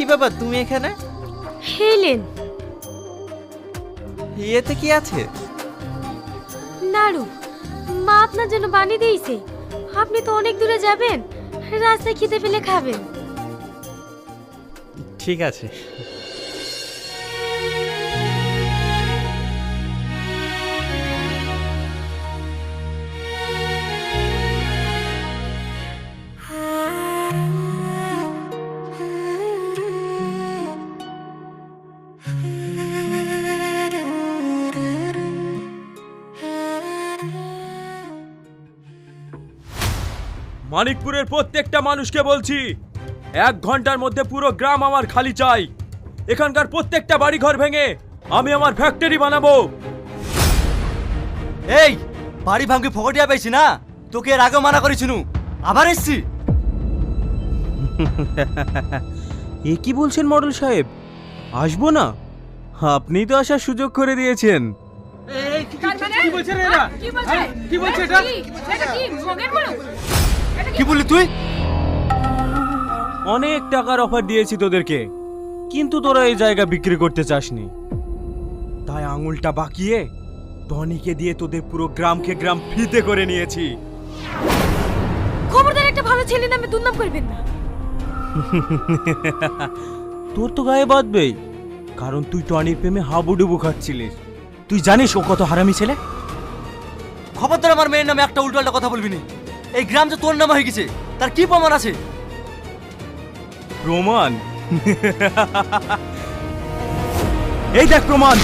কি ব্যাপার তুমি এখানে? হেলেন। এতে কি আছে? নাড়ু, মা আপনার জন্য বানিয়ে দিয়েছে। আপনি তো অনেক দূরে যাবেন, রাস্তায় খিদে পেলে খাবেন। ঠিক আছে। মানিকপুরের প্রত্যেকটা মানুষকে বলছি, 1 ঘন্টার মধ্যে পুরো গ্রাম আমার খালি চাই। এখানকার প্রত্যেকটা বাড়িঘর ভেঙে আমি আমার ফ্যাক্টরি বানাবো। এই বাড়ি ভাঙকে ফকটিয়া পাইছি না, তোকে এর আগে মানা করেছিনু, আবার এসছি। এ কি বলছেন মডেল সাহেব? আসবো না? আপনি তো আসার সুযোগ করে দিয়েছেন। কি বললি তুই? অনেক টাকার অফার দিয়েছি তোদেরকে, কিন্তু তোরা এই জায়গা বিক্রি করতে চাসনি। তাই আঙুলটা বাকিয়ে টনিকে দিয়ে তোদের পুরো গ্রামকে গ্রাম ফিতে করে নিয়েছি। খবরদার একটা ভালো ছেলে নামে দুর্নাম করবেন না। তোর তো গায়ে বাঁধবেই, কারণ তুই টনির প্রেমে হাবুডুবু খাচ্ছিলিস। তুই জানিস ও কত হারামি ছেলে। খবরদার আমার মেয়ের নামে একটা উল্টোপাল্টা কথা বলবি না। এই গ্রাম যে তোর নামে হয়ে গেছে, তার কি প্রমাণ আছে? প্রমাণ? এই দেখ প্রমাণ।